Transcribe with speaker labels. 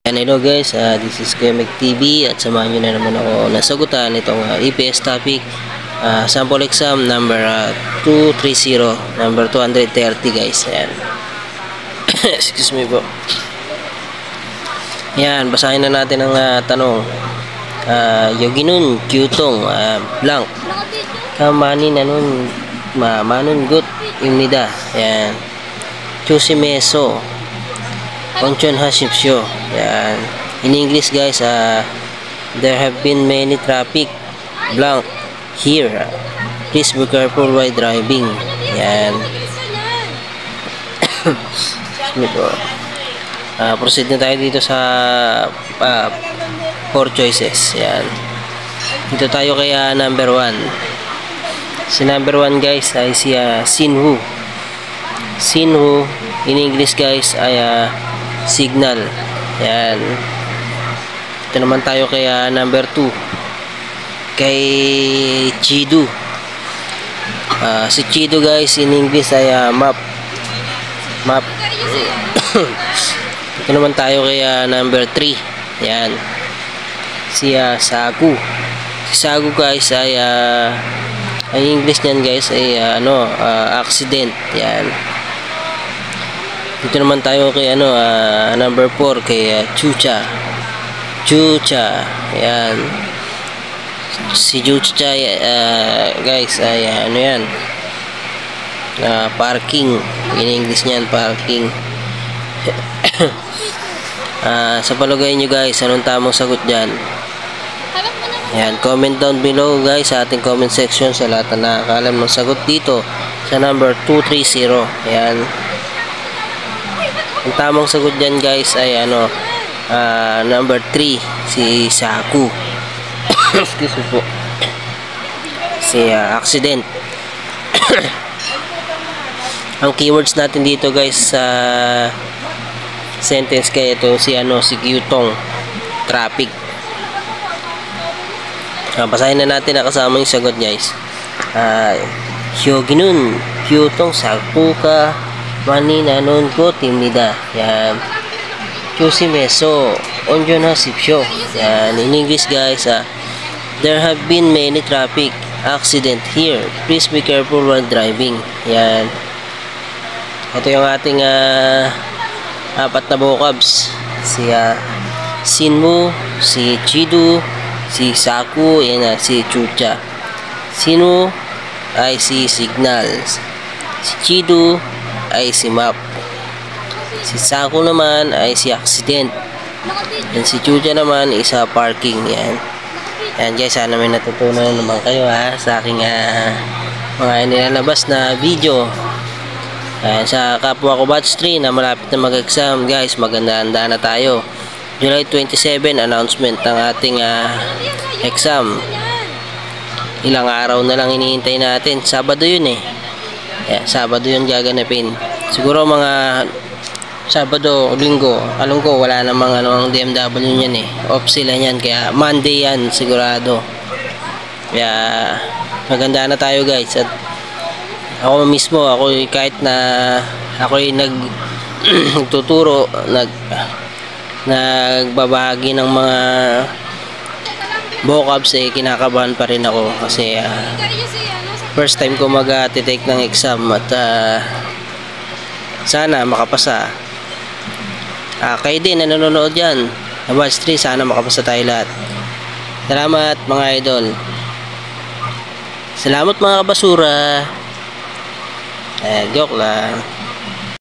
Speaker 1: Hello guys, this is Kuya Meg TV at samahan nyo na naman ako nasagutan itong EPS topic sample exam number 230, number 230 guys. Ayan. Excuse me po. Ayan, basahin na natin ang tanong. Yoginun Kyutong blank kamani nanun manungut imnida. Ayan. Chusimeso Onchon Hashipsyo. Yan. In English guys, there have been many traffic blank here. Please be careful while driving. Yan. Proceed na tayo dito sa 4 choices. Yan. Dito tayo kay number 1. Si number 1 guys ay si Sinhu. Sinhu in English guys ay signal. Yan. Ito naman tayo kay number 2. Kay Chidu. Si Chidu guys in English ay map. Map. Ito naman tayo kay number 3. Yan. Si Sagu. Si Sagu guys ay English niyan guys ay accident. Yan. Dito naman tayo kay number 4 kay Chucha. Chucha. Ayan. Si Chucha guys ay yan. Parking. In English niyan parking. Sa palagay nyo guys, anong tamang sagot diyan? Ayan, comment down below guys sa ating comment section sa lahat na nakakaalam ng sagot dito sa number 230. Ayan. Ang tamang sagot dyan guys ay number 3, si Saku. Excuse me po. Si accident. Ang keywords natin dito guys sa sentence kaya ito si Kyutong traffic. Basahin na natin na kasama yung sagot guys. Hyoginun Kyutong Sakuka Mani nanon ko timnida. Yan. Chusimeso Onjon Hashipsyo. Yan. In English guys, there have been many traffic accident here. Please be careful while driving. Yan. Ito yung ating 4 na vocabs. Si Sinmu, si Chidu, si Saku, yan si Chucha. Sinmu ay si signals. Si Chidu ay si map. Si Saku naman ay si accident. And si Chucha naman is parking. Yan. Yan guys, sana may natutunan naman kayo sa aking mga nilalabas na video. Sa kapwa ko batch 3 na malapit na mag-exam guys, maganda-handa na tayo. July 27 announcement ng ating exam. Ilang araw na lang hinihintay natin. Sabado yun Yeah, Sabado yun gaganapin. Siguro mga Sabado, Linggo. Alam ko wala namang ang DMW niyan Off sila niyan. Kaya Monday yan sigurado. Kaya maganda na tayo guys. At ako mismo, kahit na ako'y nagtuturo, nagbabahagi ng mga vocabs kinakabahan pa rin ako kasi first time ko mag-take ng exam at sana makapasa. Kayo din na nanonood dyan na batch 3, sana makapasa tayo lahat. Salamat mga idol. Salamat mga kabasura. Joke lang.